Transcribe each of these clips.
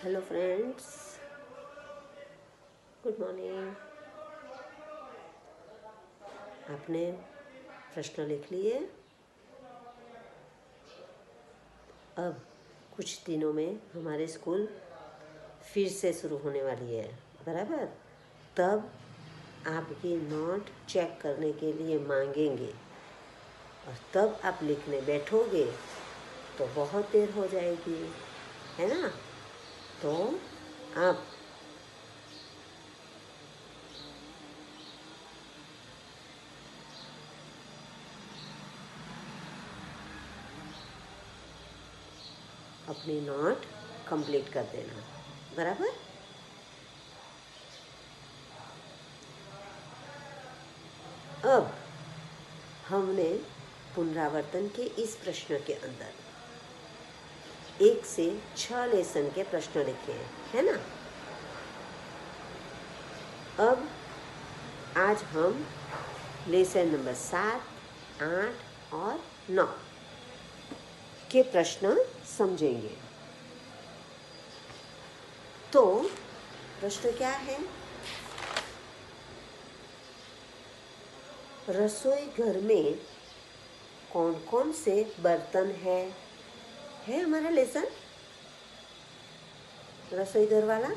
Hello friends, good morning. आपने प्रश्न लिख लिए। अब कुछ दिनों में हमारे स्कूल फिर से शुरू होने वाली है, बराबर। तब आपकी नोट चेक करने के लिए मांगेंगे और तब आप लिखने बैठोगे तो बहुत देर हो जाएगी, है ना। तो आप अपनी नोट कंप्लीट कर देना, बराबर। अब हमने पुनरावर्तन के इस प्रश्न के अंदर 1 से 6 लेसन के प्रश्न लिखे हैं, है ना। अब आज हम लेसन नंबर 7, 8 और 9 के प्रश्न समझेंगे। तो प्रश्न क्या है? रसोई घर में कौन कौन से बर्तन है हमारा लेसन रसोई घर वाला।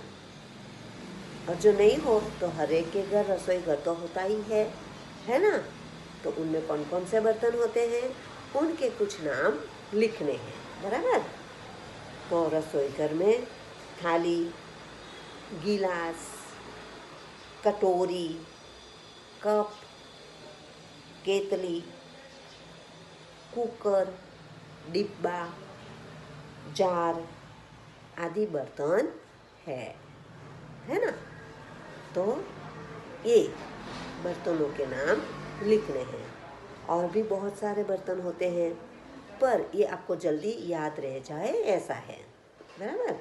और जो नहीं हो तो हर एक के घर रसोई घर तो होता ही है ना। तो उनमें कौन कौन से बर्तन होते हैं, उनके कुछ नाम लिखने हैं, बराबर। तो रसोई घर में थाली, गिलास, कटोरी, कप, केतली, कुकर, डिब्बा, जार आदि बर्तन है ना। तो ये बर्तनों के नाम लिखने हैं। और भी बहुत सारे बर्तन होते हैं, पर ये आपको जल्दी याद रह जाए ऐसा है, बराबर।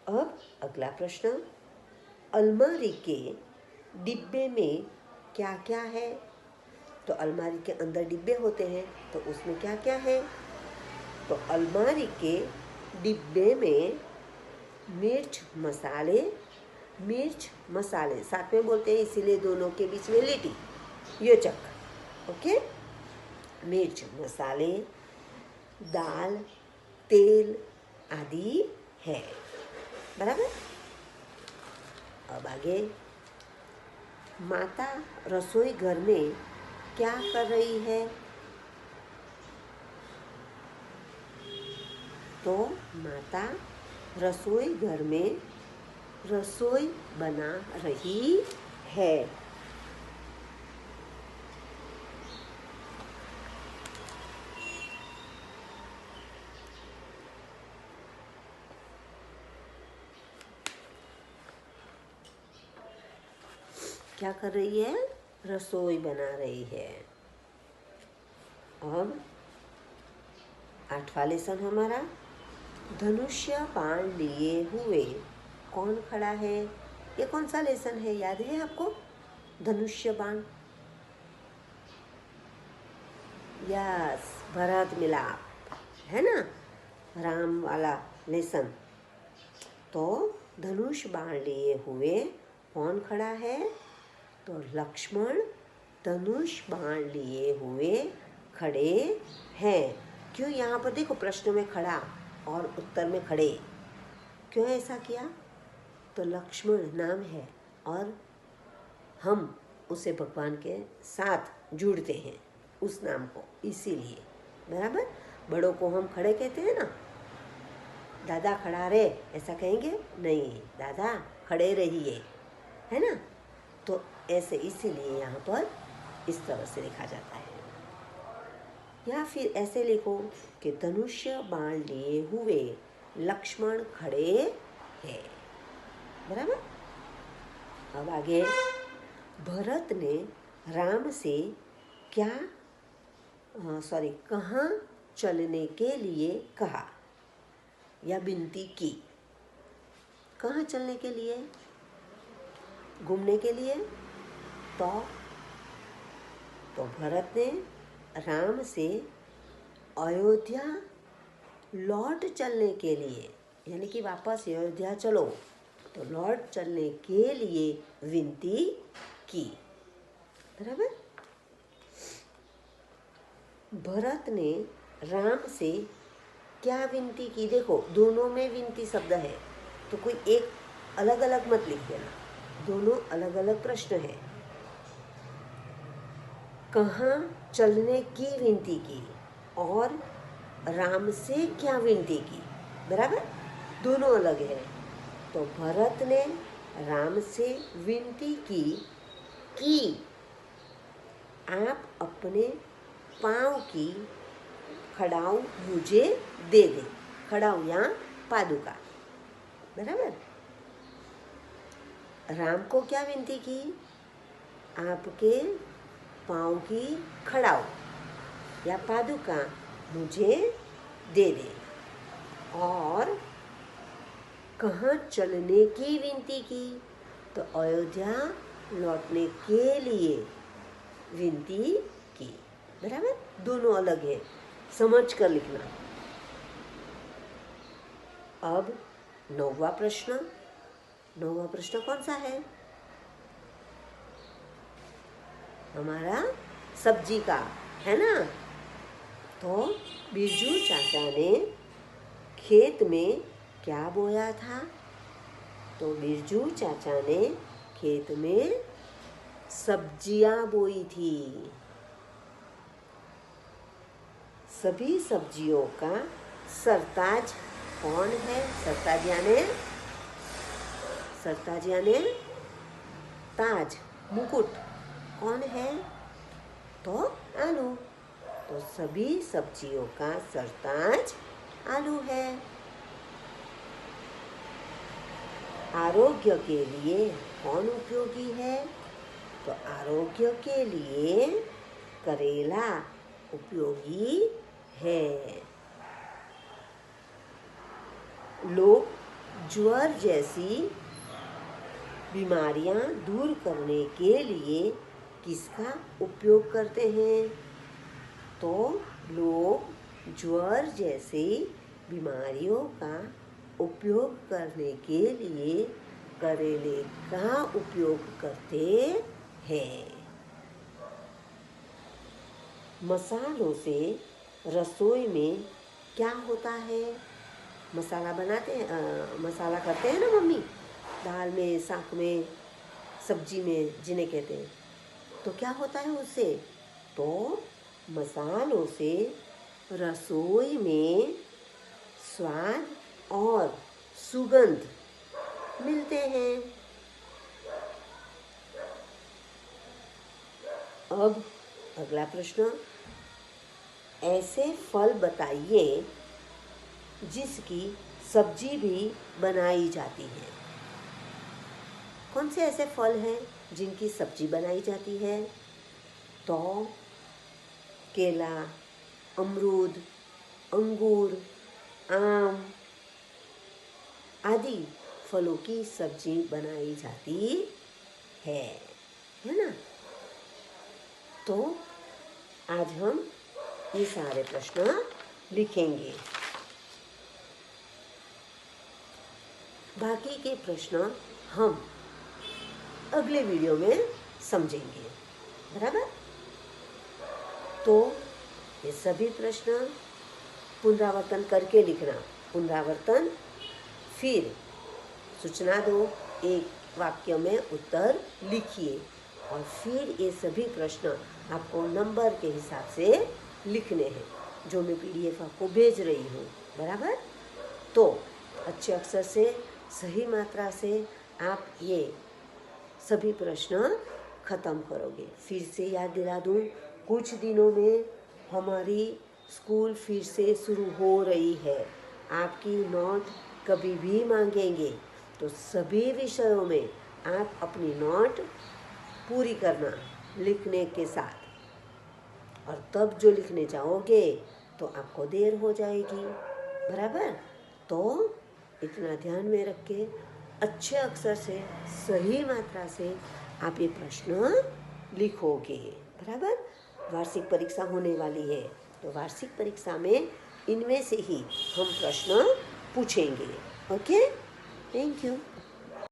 अब अगला प्रश्न, अलमारी के डिब्बे में क्या क्या है। तो अलमारी के अंदर डिब्बे होते हैं, तो उसमें क्या क्या है। तो अलमारी के डिब्बे में मिर्च मसाले साथ में बोलते हैं, इसीलिए दोनों के बीच में लिटी, योचक, ओके। मिर्च मसाले, दाल, तेल आदि है, बराबर। अब आगे, माता रसोई घर में क्या कर रही है। तो माता रसोई घर में रसोई बना रही है। क्या कर रही है? रसोई बना रही है। अब 8वां लेसन हमारा, धनुष्य बाण लिए हुए कौन खड़ा है। ये कौन सा लेसन है, याद है आपको? धनुष्य बाण, यस, भरत मिलाप, है ना, राम वाला लेसन। तो धनुष बाण लिए हुए कौन खड़ा है। तो लक्ष्मण धनुष बाण लिए हुए खड़े हैं। क्यों यहाँ पर देखो, प्रश्न में खड़ा और उत्तर में खड़े, क्यों ऐसा किया। तो लक्ष्मण नाम है और हम उसे भगवान के साथ जुड़ते हैं उस नाम को, इसीलिए, बराबर। बड़ों को हम खड़े कहते हैं ना, दादा खड़ा रे ऐसा कहेंगे नहीं, दादा खड़े रहिए, है ना। तो ऐसे इसीलिए यहाँ पर इस तरह से लिखा जाता है। या फिर ऐसे लिखो कि धनुष्य बाण लिए हुए लक्ष्मण खड़े हैं, बराबर। अब आगे, भरत ने राम से कहाँ चलने के लिए कहा या विनती की। कहाँ चलने के लिए? घूमने के लिए। तो भरत ने राम से अयोध्या लौट चलने के लिए यानी कि वापस अयोध्या चलो, तो लौट चलने के लिए विनती की। बराबर। भरत ने राम से क्या विनती की? देखो दोनों में विनती शब्द है, तो कोई एक अलग अलग मत लिख देना, दोनों अलग अलग प्रश्न है। कहाँ चलने की विनती की और राम से क्या विनती की? बराबर, दोनों अलग है। तो भरत ने राम से विनती की कि आप अपने पाँव की खड़ाऊ मुझे दे दे। खड़ाऊ या पादुका। बराबर। राम को क्या विनती की? आपके पाँव की खड़ाऊ या पादुका मुझे दे दे। और कहाँ चलने की विनती की? तो अयोध्या लौटने के लिए विनती की। बराबर, दोनों अलग है, समझ कर लिखना। अब नौवां प्रश्न कौन सा है? हमारा सब्जी का है ना। तो बिरजू चाचा ने खेत में क्या बोया था? तो बिरजू चाचा ने खेत में सब्जियां बोई थी। सभी सब्जियों का सरताज कौन है? सरताज यानी ताज, मुकुट कौन है? तो आलू। तो सभी सब्जियों का सरताज आलू है। आरोग्य के लिए कौन उपयोगी है? तो आरोग्य के लिए करेला उपयोगी है। लोग ज्वर जैसी बीमारियां दूर करने के लिए किसका उपयोग करते हैं? तो लोग ज्वर जैसी बीमारियों का उपयोग करने के लिए करेले का उपयोग करते हैं। मसालों से रसोई में क्या होता है? मसाला बनाते हैं, मसाला करते हैं ना मम्मी, दाल में, साग में, सब्जी में, जिन्हें कहते हैं। तो क्या होता है उससे? तो मसालों से रसोई में स्वाद और सुगंध मिलते हैं। अब अगला प्रश्न, ऐसे फल बताइए जिसकी सब्जी भी बनाई जाती है। कौन से ऐसे फल हैं जिनकी सब्जी बनाई जाती है? तो केला, अमरूद, अंगूर, आम आदि फलों की सब्जी बनाई जाती है ना। तो आज हम ये सारे प्रश्न लिखेंगे। बाकी के प्रश्न हम अगले वीडियो में समझेंगे। बराबर। तो ये सभी प्रश्न पुनरावर्तन करके लिखना। पुनरावर्तन, फिर सूचना दो, एक वाक्य में उत्तर लिखिए और फिर ये सभी प्रश्न आपको नंबर के हिसाब से लिखने हैं, जो मैं PDF आपको भेज रही हूँ। बराबर। तो अच्छे अक्षर से, सही मात्रा से आप ये सभी प्रश्न खत्म करोगे। फिर से याद दिला दूँ, कुछ दिनों में हमारी स्कूल फिर से शुरू हो रही है। आपकी नोट कभी भी मांगेंगे, तो सभी विषयों में आप अपनी नोट पूरी करना लिखने के साथ। और तब जो लिखने जाओगे तो आपको देर हो जाएगी। बराबर। तो इतना ध्यान में रख के अच्छे अक्षर से, सही मात्रा से आप ये प्रश्न लिखोगे। बराबर। वार्षिक परीक्षा होने वाली है, तो वार्षिक परीक्षा में इनमें से ही हम प्रश्न पूछेंगे। Okay, thank you.